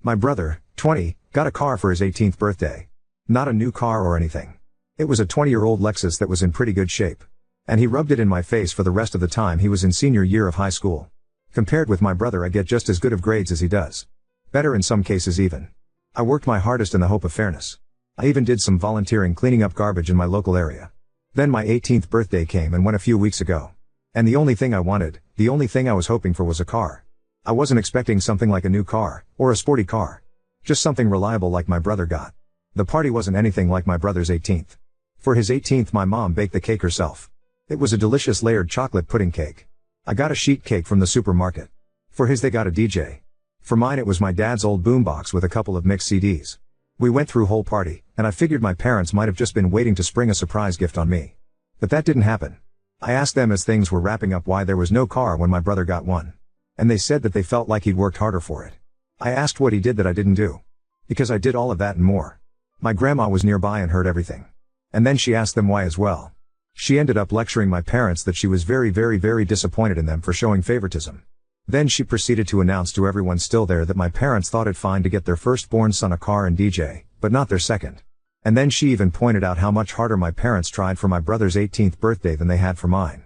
My brother, 20, got a car for his 18th birthday. Not a new car or anything. It was a 20-year-old Lexus that was in pretty good shape. And he rubbed it in my face for the rest of the time he was in senior year of high school. Compared with my brother, I get just as good of grades as he does. Better in some cases even. I worked my hardest in the hope of fairness. I even did some volunteering cleaning up garbage in my local area. Then my 18th birthday came and went a few weeks ago. And the only thing I wanted, the only thing I was hoping for was a car. I wasn't expecting something like a new car, or a sporty car. Just something reliable like my brother got. The party wasn't anything like my brother's 18th. For his 18th, my mom baked the cake herself. It was a delicious layered chocolate pudding cake. I got a sheet cake from the supermarket. For his they got a DJ. For mine it was my dad's old boombox with a couple of mixed CDs. We went through whole party, and I figured my parents might have just been waiting to spring a surprise gift on me. But that didn't happen. I asked them as things were wrapping up why there was no car when my brother got one. And they said that they felt like he'd worked harder for it. I asked what he did that I didn't do. Because I did all of that and more. My grandma was nearby and heard everything. And then she asked them why as well. She ended up lecturing my parents that she was very disappointed in them for showing favoritism. Then she proceeded to announce to everyone still there that my parents thought it fine to get their firstborn son a car and DJ, but not their second. And then she even pointed out how much harder my parents tried for my brother's 18th birthday than they had for mine.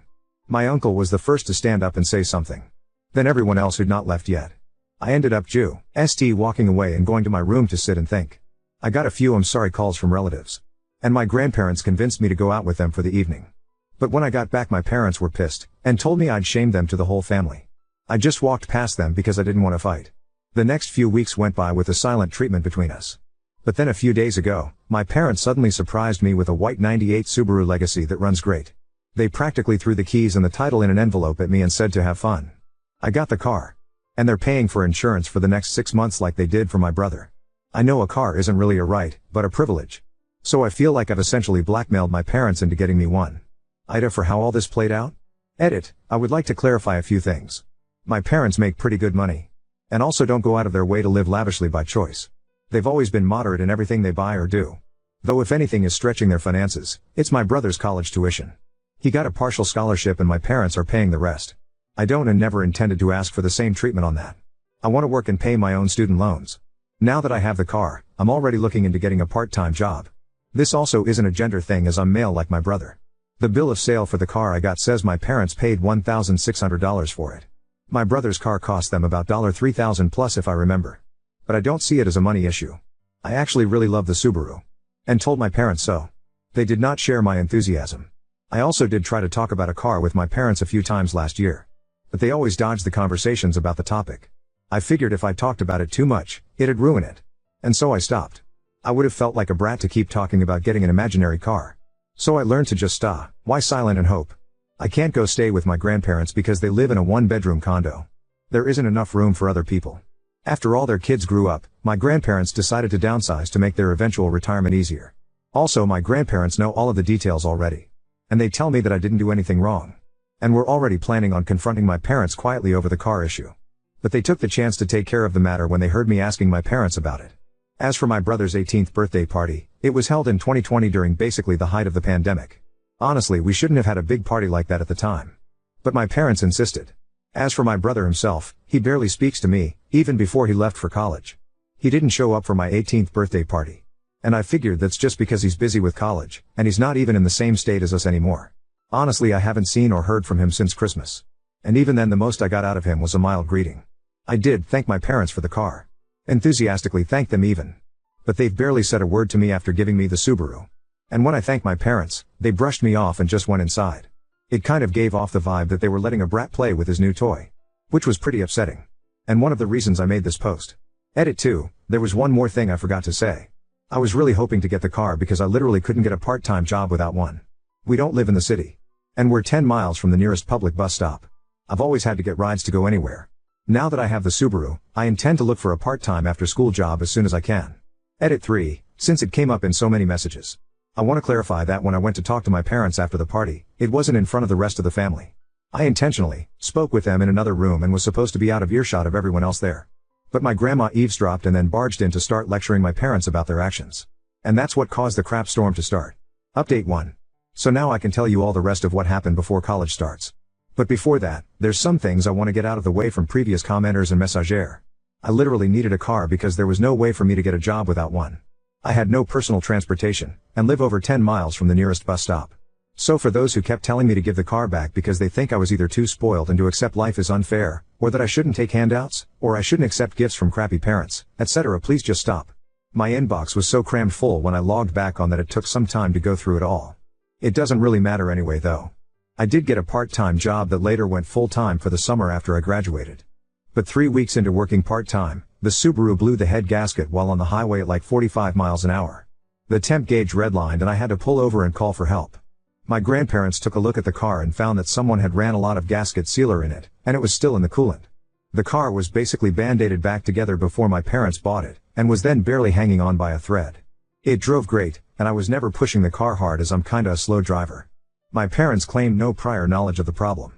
My uncle was the first to stand up and say something. Then everyone else who'd not left yet. I ended up walking away and going to my room to sit and think. I got a few I'm sorry calls from relatives. And my grandparents convinced me to go out with them for the evening. But when I got back my parents were pissed, and told me I'd shamed them to the whole family. I just walked past them because I didn't want to fight. The next few weeks went by with a silent treatment between us. But then a few days ago, my parents suddenly surprised me with a white 98 Subaru Legacy that runs great. They practically threw the keys and the title in an envelope at me and said to have fun. I got the car. And they're paying for insurance for the next 6 months like they did for my brother. I know a car isn't really a right, but a privilege. So I feel like I've essentially blackmailed my parents into getting me one. Ida for how all this played out? Edit, I would like to clarify a few things. My parents make pretty good money. And also don't go out of their way to live lavishly by choice. They've always been moderate in everything they buy or do. Though if anything is stretching their finances, it's my brother's college tuition. He got a partial scholarship and my parents are paying the rest. I don't and never intended to ask for the same treatment on that. I want to work and pay my own student loans. Now that I have the car, I'm already looking into getting a part-time job. This also isn't a gender thing as I'm male like my brother. The bill of sale for the car I got says my parents paid $1,600 for it. My brother's car cost them about $3,000 plus if I remember. But I don't see it as a money issue. I actually really love the Subaru. And told my parents so. They did not share my enthusiasm. I also did try to talk about a car with my parents a few times last year. But they always dodged the conversations about the topic. I figured if I talked about it too much, it'd ruin it. And so I stopped. I would have felt like a brat to keep talking about getting an imaginary car. So I learned to just why silent and hope. I can't go stay with my grandparents because they live in a one-bedroom condo. There isn't enough room for other people. After all their kids grew up, my grandparents decided to downsize to make their eventual retirement easier. Also my grandparents know all of the details already. And they tell me that I didn't do anything wrong. And we're already planning on confronting my parents quietly over the car issue. But they took the chance to take care of the matter when they heard me asking my parents about it. As for my brother's 18th birthday party, it was held in 2020 during basically the height of the pandemic. Honestly, we shouldn't have had a big party like that at the time. But my parents insisted. As for my brother himself, he barely speaks to me, even before he left for college. He didn't show up for my 18th birthday party. And I figured that's just because he's busy with college, and he's not even in the same state as us anymore. Honestly, I haven't seen or heard from him since Christmas. And even then the most I got out of him was a mild greeting. I did thank my parents for the car. Enthusiastically thanked them even. But they've barely said a word to me after giving me the Subaru. And when I thanked my parents, they brushed me off and just went inside. It kind of gave off the vibe that they were letting a brat play with his new toy. Which was pretty upsetting. And one of the reasons I made this post. Edit 2, there was one more thing I forgot to say. I was really hoping to get the car because I literally couldn't get a part-time job without one. We don't live in the city. And we're 10 miles from the nearest public bus stop. I've always had to get rides to go anywhere. Now that I have the Subaru, I intend to look for a part-time after-school job as soon as I can. Edit 3, since it came up in so many messages. I want to clarify that when I went to talk to my parents after the party, it wasn't in front of the rest of the family. I intentionally spoke with them in another room and was supposed to be out of earshot of everyone else there. But my grandma eavesdropped and then barged in to start lecturing my parents about their actions. And that's what caused the crap storm to start. Update 1. So now I can tell you all the rest of what happened before college starts. But before that, there's some things I want to get out of the way from previous commenters and messagers. I literally needed a car because there was no way for me to get a job without one. I had no personal transportation, and live over 10 miles from the nearest bus stop. So for those who kept telling me to give the car back because they think I was either too spoiled and to accept life is unfair, or that I shouldn't take handouts, or I shouldn't accept gifts from crappy parents, etc., please just stop. My inbox was so crammed full when I logged back on that it took some time to go through it all. It doesn't really matter anyway though. I did get a part-time job that later went full-time for the summer after I graduated. But 3 weeks into working part-time, the Subaru blew the head gasket while on the highway at like 45 miles an hour. The temp gauge redlined and I had to pull over and call for help. My grandparents took a look at the car and found that someone had ran a lot of gasket sealer in it, and it was still in the coolant. The car was basically band-aided back together before my parents bought it, and was then barely hanging on by a thread. It drove great, and I was never pushing the car hard as I'm kinda a slow driver. My parents claimed no prior knowledge of the problem.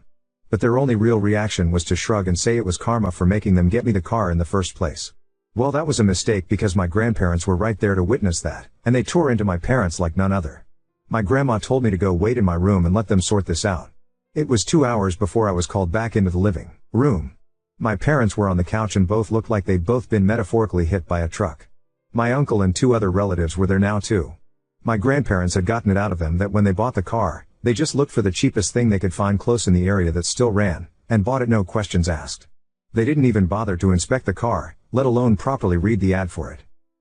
But their only real reaction was to shrug and say it was karma for making them get me the car in the first place. Well, that was a mistake because my grandparents were right there to witness that, and they tore into my parents like none other. My grandma told me to go wait in my room and let them sort this out. It was 2 hours before I was called back into the living room. My parents were on the couch and both looked like they'd both been metaphorically hit by a truck. My uncle and 2 other relatives were there now too. My grandparents had gotten it out of them that when they bought the car, they just looked for the cheapest thing they could find close in the area that still ran, and bought it no questions asked. They didn't even bother to inspect the car, let alone properly read the ad for it.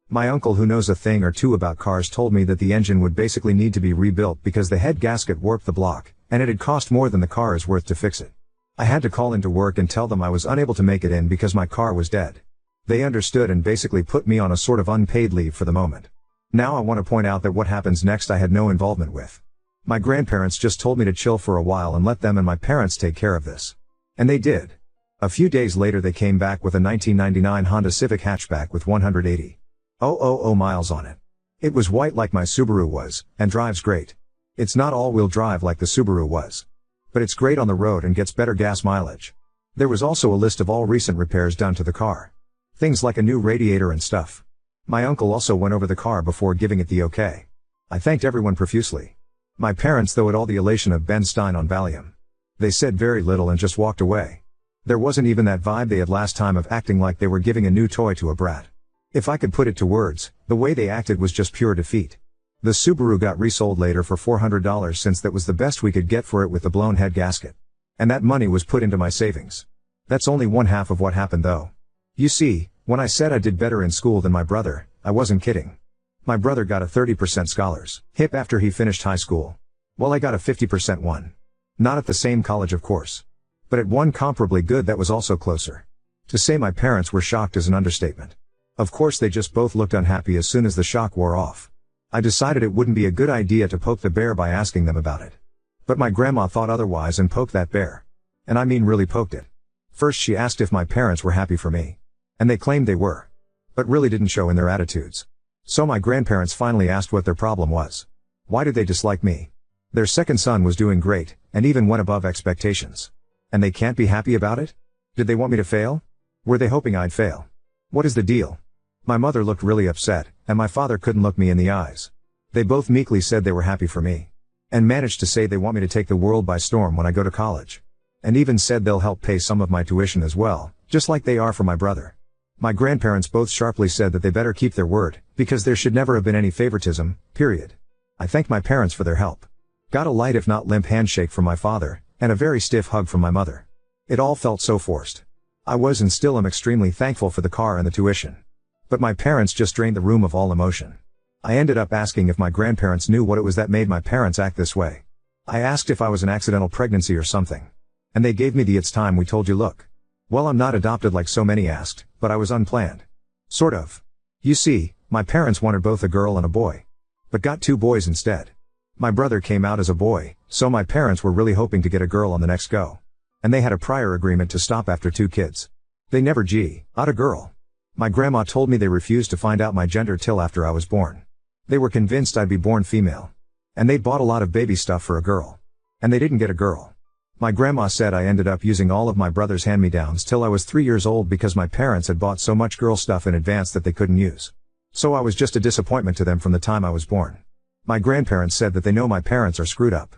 My uncle, who knows a thing or two about cars, told me that the engine would basically need to be rebuilt because the head gasket warped the block, and it had cost more than the car is worth to fix it. I had to call into work and tell them I was unable to make it in because my car was dead. They understood and basically put me on a sort of unpaid leave for the moment. Now I want to point out that what happens next I had no involvement with. My grandparents just told me to chill for a while and let them and my parents take care of this. And they did. A few days later they came back with a 1999 Honda Civic hatchback with 180,000 miles on it. It was white like my Subaru was, and drives great. It's not all-wheel drive like the Subaru was. But it's great on the road and gets better gas mileage. There was also a list of all recent repairs done to the car. Things like a new radiator and stuff. My uncle also went over the car before giving it the okay. I thanked everyone profusely. My parents, though, had all the elation of Ben Stein on Valium. They said very little and just walked away. There wasn't even that vibe they had last time of acting like they were giving a new toy to a brat. If I could put it to words, the way they acted was just pure defeat. The Subaru got resold later for $400 since that was the best we could get for it with the blown head gasket. And that money was put into my savings. That's only one half of what happened though. You see, when I said I did better in school than my brother, I wasn't kidding. My brother got a 30% scholarship after he finished high school. Well, I got a 50% one. Not at the same college, of course. But at one comparably good that was also closer. To say my parents were shocked is an understatement. Of course they just both looked unhappy as soon as the shock wore off. I decided it wouldn't be a good idea to poke the bear by asking them about it. But my grandma thought otherwise and poked that bear. And I mean really poked it. First she asked if my parents were happy for me. And they claimed they were. But really didn't show in their attitudes. So my grandparents finally asked what their problem was. Why did they dislike me? Their second son was doing great, and even went above expectations. And they can't be happy about it? Did they want me to fail? Were they hoping I'd fail? What is the deal? My mother looked really upset, and my father couldn't look me in the eyes. They both meekly said they were happy for me. And managed to say they want me to take the world by storm when I go to college. And even said they'll help pay some of my tuition as well, just like they are for my brother. My grandparents both sharply said that they better keep their word, because there should never have been any favoritism, period. I thanked my parents for their help. Got a light if not limp handshake from my father, and a very stiff hug from my mother. It all felt so forced. I was and still am extremely thankful for the car and the tuition. But my parents just drained the room of all emotion. I ended up asking if my grandparents knew what it was that made my parents act this way. I asked if I was an accidental pregnancy or something. And they gave me the "it's time we told you" look. Well, I'm not adopted like so many asked, but I was unplanned. Sort of. You see, my parents wanted both a girl and a boy. But got 2 boys instead. My brother came out as a boy, so my parents were really hoping to get a girl on the next go. And they had a prior agreement to stop after 2 kids. They never got a girl. My grandma told me they refused to find out my gender till after I was born. They were convinced I'd be born female. And they'd bought a lot of baby stuff for a girl. And they didn't get a girl. My grandma said I ended up using all of my brother's hand-me-downs till I was 3 years old because my parents had bought so much girl stuff in advance that they couldn't use. So I was just a disappointment to them from the time I was born. My grandparents said that they know my parents are screwed up.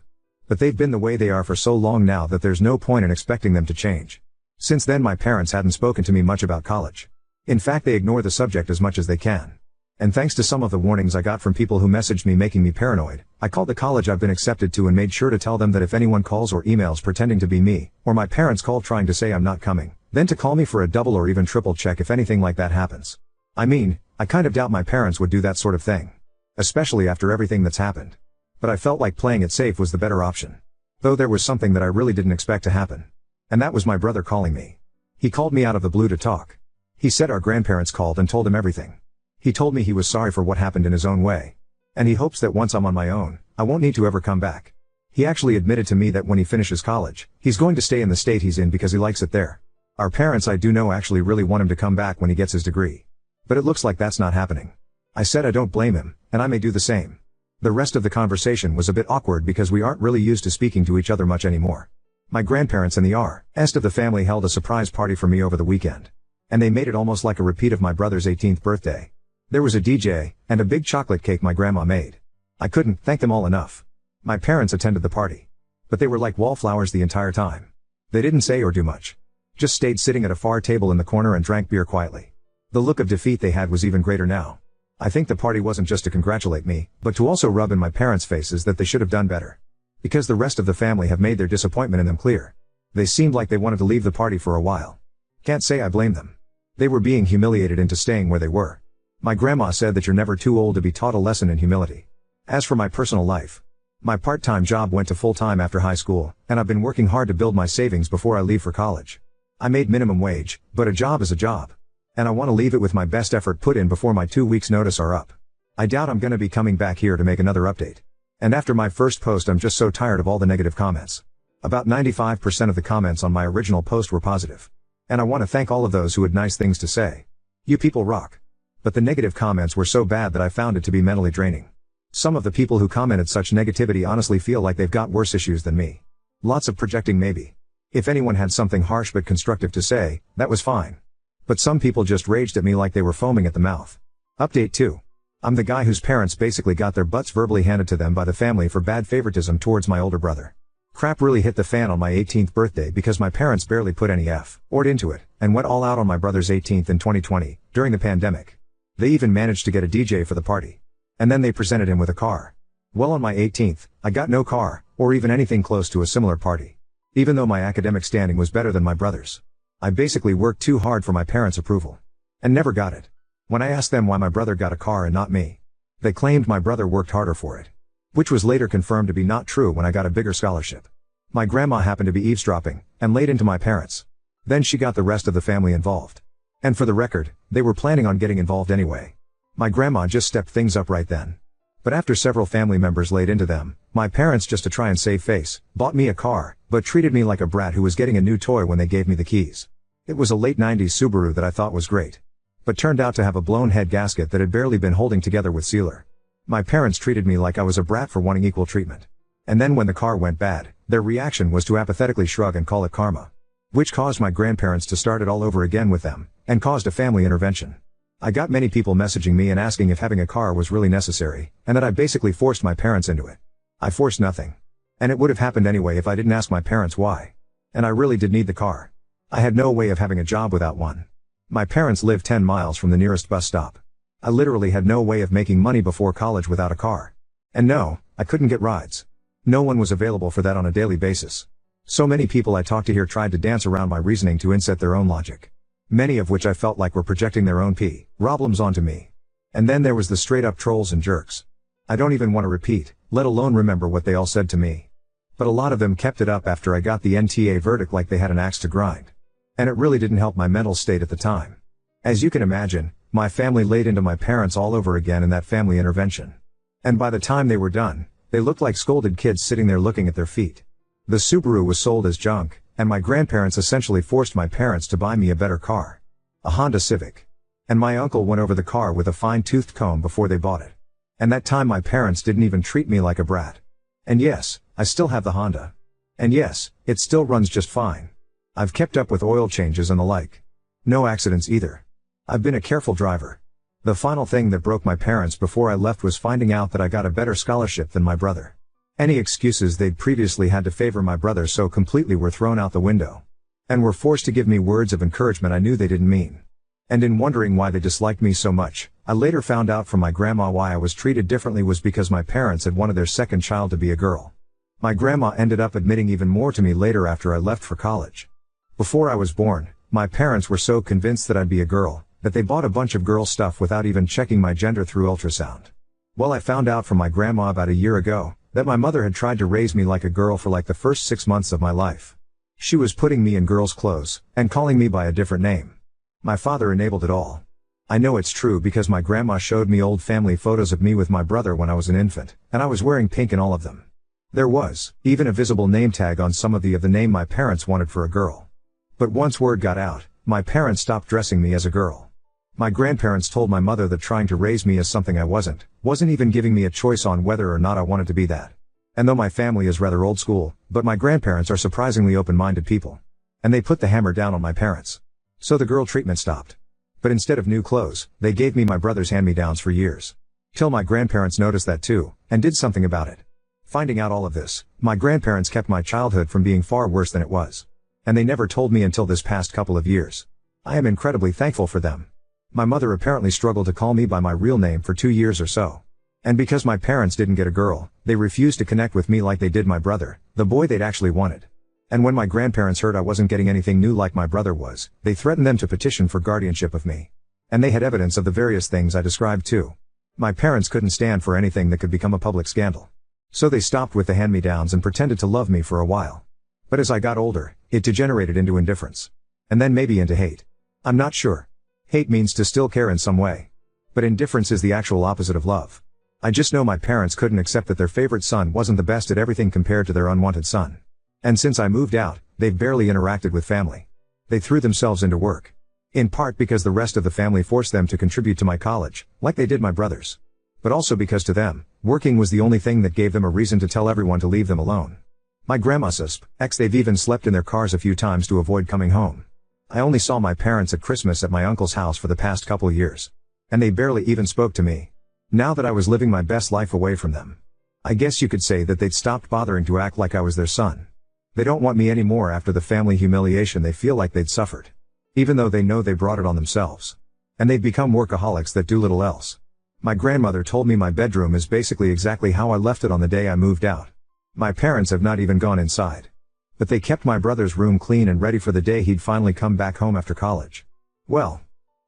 But they've been the way they are for so long now that there's no point in expecting them to change. Since then my parents hadn't spoken to me much about college. In fact, they ignore the subject as much as they can. And thanks to some of the warnings I got from people who messaged me making me paranoid, I called the college I've been accepted to and made sure to tell them that if anyone calls or emails pretending to be me, or my parents call trying to say I'm not coming, then to call me for a double or even triple check if anything like that happens. I mean, I kind of doubt my parents would do that sort of thing. Especially after everything that's happened. But I felt like playing it safe was the better option. Though there was something that I really didn't expect to happen. And that was my brother calling me. He called me out of the blue to talk. He said our grandparents called and told him everything. He told me he was sorry for what happened in his own way. And he hopes that once I'm on my own, I won't need to ever come back. He actually admitted to me that when he finishes college, he's going to stay in the state he's in because he likes it there. Our parents, I do know, actually really want him to come back when he gets his degree. But it looks like that's not happening. I said I don't blame him, and I may do the same. The rest of the conversation was a bit awkward because we aren't really used to speaking to each other much anymore. My grandparents and the rest of the family held a surprise party for me over the weekend. And they made it almost like a repeat of my brother's 18th birthday. There was a DJ, and a big chocolate cake my grandma made. I couldn't thank them all enough. My parents attended the party. But they were like wallflowers the entire time. They didn't say or do much. Just stayed sitting at a far table in the corner and drank beer quietly. The look of defeat they had was even greater now. I think the party wasn't just to congratulate me, but to also rub in my parents' faces that they should have done better. Because the rest of the family have made their disappointment in them clear. They seemed like they wanted to leave the party for a while. Can't say I blame them. They were being humiliated into staying where they were. My grandma said that you're never too old to be taught a lesson in humility. As for my personal life, my part-time job went to full-time after high school, and I've been working hard to build my savings before I leave for college. I made minimum wage, but a job is a job. And I want to leave it with my best effort put in before my 2 weeks notice are up. I doubt I'm gonna be coming back here to make another update. And after my first post, I'm just so tired of all the negative comments. About 95% of the comments on my original post were positive. And I want to thank all of those who had nice things to say. You people rock. But the negative comments were so bad that I found it to be mentally draining. Some of the people who commented such negativity honestly feel like they've got worse issues than me. Lots of projecting maybe. If anyone had something harsh but constructive to say, that was fine. But some people just raged at me like they were foaming at the mouth. Update 2. I'm the guy whose parents basically got their butts verbally handed to them by the family for bad favoritism towards my older brother. Crap really hit the fan on my 18th birthday because my parents barely put any effort into it, and went all out on my brother's 18th in 2020, during the pandemic. They even managed to get a DJ for the party. And then they presented him with a car. Well, on my 18th, I got no car, or even anything close to a similar party. Even though my academic standing was better than my brother's. I basically worked too hard for my parents' approval. And never got it. When I asked them why my brother got a car and not me, they claimed my brother worked harder for it. Which was later confirmed to be not true when I got a bigger scholarship. My grandma happened to be eavesdropping, and laid into my parents. Then she got the rest of the family involved. And for the record, they were planning on getting involved anyway. My grandma just stepped things up right then. But after several family members laid into them, my parents, just to try and save face, bought me a car, but treated me like a brat who was getting a new toy when they gave me the keys. It was a late 90s Subaru that I thought was great. But turned out to have a blown head gasket that had barely been holding together with sealer. My parents treated me like I was a brat for wanting equal treatment. And then when the car went bad, their reaction was to apathetically shrug and call it karma. Which caused my grandparents to start it all over again with them, and caused a family intervention. I got many people messaging me and asking if having a car was really necessary, and that I basically forced my parents into it. I forced nothing. And it would have happened anyway if I didn't ask my parents why. And I really did need the car. I had no way of having a job without one. My parents lived 10 miles from the nearest bus stop. I literally had no way of making money before college without a car. And no, I couldn't get rides. No one was available for that on a daily basis. So many people I talked to here tried to dance around my reasoning to inset their own logic. Many of which I felt like were projecting their own problems onto me. And then there was the straight up trolls and jerks. I don't even want to repeat, let alone remember what they all said to me. But a lot of them kept it up after I got the NTA verdict like they had an axe to grind. And it really didn't help my mental state at the time. As you can imagine, my family laid into my parents all over again in that family intervention. And by the time they were done, they looked like scolded kids sitting there looking at their feet. The Subaru was sold as junk, and my grandparents essentially forced my parents to buy me a better car. A Honda Civic. And my uncle went over the car with a fine-toothed comb before they bought it. And that time my parents didn't even treat me like a brat. And yes, I still have the Honda. And yes, it still runs just fine. I've kept up with oil changes and the like. No accidents either. I've been a careful driver. The final thing that broke my parents before I left was finding out that I got a better scholarship than my brother. Any excuses they'd previously had to favor my brother so completely were thrown out the window. And were forced to give me words of encouragement I knew they didn't mean. And in wondering why they disliked me so much, I later found out from my grandma why I was treated differently was because my parents had wanted their second child to be a girl. My grandma ended up admitting even more to me later after I left for college. Before I was born, my parents were so convinced that I'd be a girl, that they bought a bunch of girl stuff without even checking my gender through ultrasound. Well, I found out from my grandma about a year ago, that my mother had tried to raise me like a girl for like the first 6 months of my life. She was putting me in girls' clothes, and calling me by a different name. My father enabled it all. I know it's true because my grandma showed me old family photos of me with my brother when I was an infant, and I was wearing pink in all of them. There was even a visible name tag on some of the name my parents wanted for a girl. But once word got out, my parents stopped dressing me as a girl. My grandparents told my mother that trying to raise me as something I wasn't even giving me a choice on whether or not I wanted to be that. And though my family is rather old school, but my grandparents are surprisingly open-minded people. And they put the hammer down on my parents. So the girl treatment stopped. But instead of new clothes, they gave me my brother's hand-me-downs for years. Till my grandparents noticed that too, and did something about it. Finding out all of this, my grandparents kept my childhood from being far worse than it was. And they never told me until this past couple of years. I am incredibly thankful for them. My mother apparently struggled to call me by my real name for 2 years or so. And because my parents didn't get a girl, they refused to connect with me like they did my brother, the boy they'd actually wanted. And when my grandparents heard I wasn't getting anything new like my brother was, they threatened them to petition for guardianship of me. And they had evidence of the various things I described too. My parents couldn't stand for anything that could become a public scandal. So they stopped with the hand-me-downs and pretended to love me for a while. But as I got older, it degenerated into indifference. And then maybe into hate. I'm not sure. Hate means to still care in some way. But indifference is the actual opposite of love. I just know my parents couldn't accept that their favorite son wasn't the best at everything compared to their unwanted son. And since I moved out, they've barely interacted with family. They threw themselves into work. In part because the rest of the family forced them to contribute to my college, like they did my brothers. But also because to them, working was the only thing that gave them a reason to tell everyone to leave them alone. My grandma says, they've even slept in their cars a few times to avoid coming home. I only saw my parents at Christmas at my uncle's house for the past couple years. And they barely even spoke to me. Now that I was living my best life away from them. I guess you could say that they'd stopped bothering to act like I was their son. They don't want me anymore after the family humiliation they feel like they'd suffered. Even though they know they brought it on themselves. And they've become workaholics that do little else. My grandmother told me my bedroom is basically exactly how I left it on the day I moved out. My parents have not even gone inside. But they kept my brother's room clean and ready for the day he'd finally come back home after college. Well,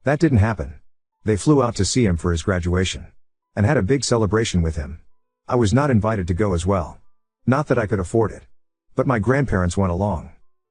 that didn't happen. They flew out to see him for his graduation. And had a big celebration with him. I was not invited to go as well. Not that I could afford it. But my grandparents went along.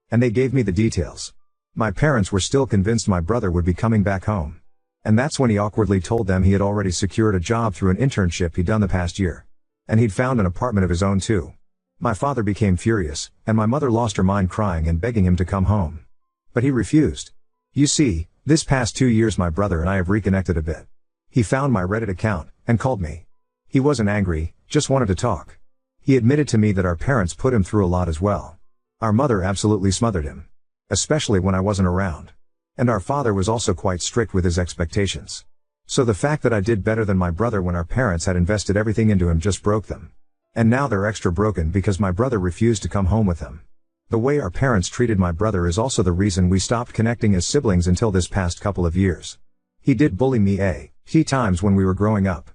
And they gave me the details. My parents were still convinced my brother would be coming back home. And that's when he awkwardly told them he had already secured a job through an internship he'd done the past year. And he'd found an apartment of his own too. My father became furious, and my mother lost her mind crying and begging him to come home. But he refused. You see, this past 2 years my brother and I have reconnected a bit. He found my Reddit account, and called me. He wasn't angry, just wanted to talk. He admitted to me that our parents put him through a lot as well. Our mother absolutely smothered him. Especially when I wasn't around. And our father was also quite strict with his expectations. So the fact that I did better than my brother when our parents had invested everything into him just broke them. And now they're extra broken because my brother refused to come home with them. The way our parents treated my brother is also the reason we stopped connecting as siblings until this past couple of years. He did bully me few times when we were growing up.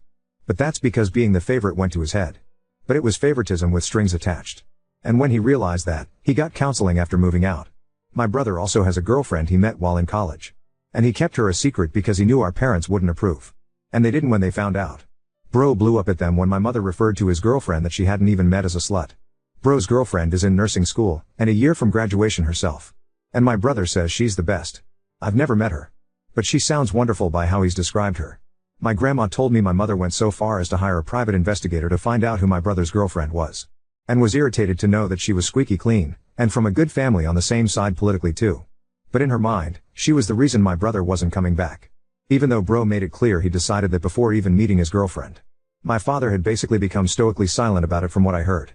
But that's because being the favorite went to his head. But it was favoritism with strings attached. And when he realized that, he got counseling after moving out. My brother also has a girlfriend he met while in college. And he kept her a secret because he knew our parents wouldn't approve. And they didn't when they found out. Bro blew up at them when my mother referred to his girlfriend that she hadn't even met as a slut. Bro's girlfriend is in nursing school, and a year from graduation herself. And my brother says she's the best. I've never met her. But she sounds wonderful by how he's described her. My grandma told me my mother went so far as to hire a private investigator to find out who my brother's girlfriend was. And was irritated to know that she was squeaky clean, and from a good family on the same side politically too. But in her mind, she was the reason my brother wasn't coming back. Even though bro made it clear he decided that before even meeting his girlfriend. My father had basically become stoically silent about it from what I heard.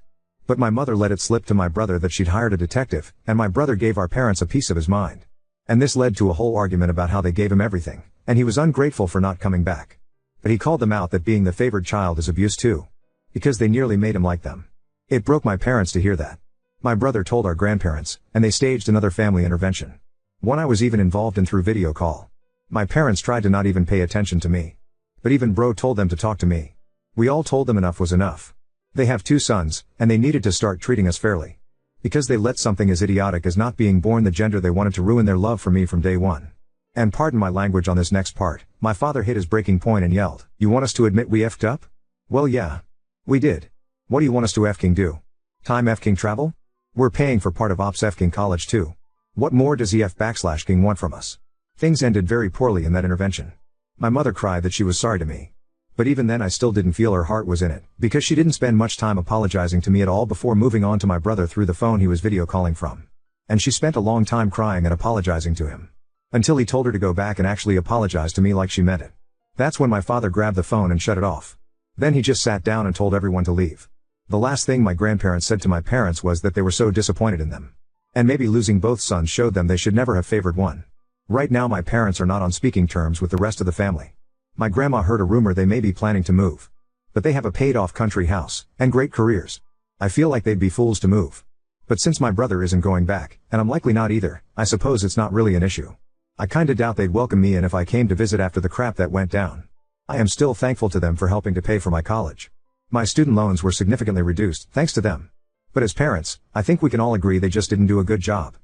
But my mother let it slip to my brother that she'd hired a detective, and my brother gave our parents a piece of his mind. And this led to a whole argument about how they gave him everything, and he was ungrateful for not coming back. But he called them out that being the favored child is abuse too. Because they nearly made him like them. It broke my parents to hear that. My brother told our grandparents, and they staged another family intervention. One I was even involved in through video call. My parents tried to not even pay attention to me. But even bro told them to talk to me. We all told them enough was enough. They have 2 sons, and they needed to start treating us fairly. Because they let something as idiotic as not being born the gender they wanted to ruin their love for me from day one. And pardon my language on this next part, my father hit his breaking point and yelled, "You want us to admit we effed up?" Well yeah. We did. What do you want us to f-king do? Time f-king travel? We're paying for part of ops f-king college too. What more does ef/king want from us? Things ended very poorly in that intervention. My mother cried that she was sorry to me. But even then I still didn't feel her heart was in it, because she didn't spend much time apologizing to me at all before moving on to my brother through the phone he was video calling from. And she spent a long time crying and apologizing to him. Until he told her to go back and actually apologize to me like she meant it. That's when my father grabbed the phone and shut it off. Then he just sat down and told everyone to leave. The last thing my grandparents said to my parents was that they were so disappointed in them. And maybe losing both sons showed them they should never have favored one. Right now my parents are not on speaking terms with the rest of the family. My grandma heard a rumor they may be planning to move. But they have a paid-off country house, and great careers. I feel like they'd be fools to move. But since my brother isn't going back, and I'm likely not either, I suppose it's not really an issue. I kinda doubt they'd welcome me in if I came to visit after the crap that went down. I am still thankful to them for helping to pay for my college. My student loans were significantly reduced, thanks to them. But as parents, I think we can all agree they just didn't do a good job.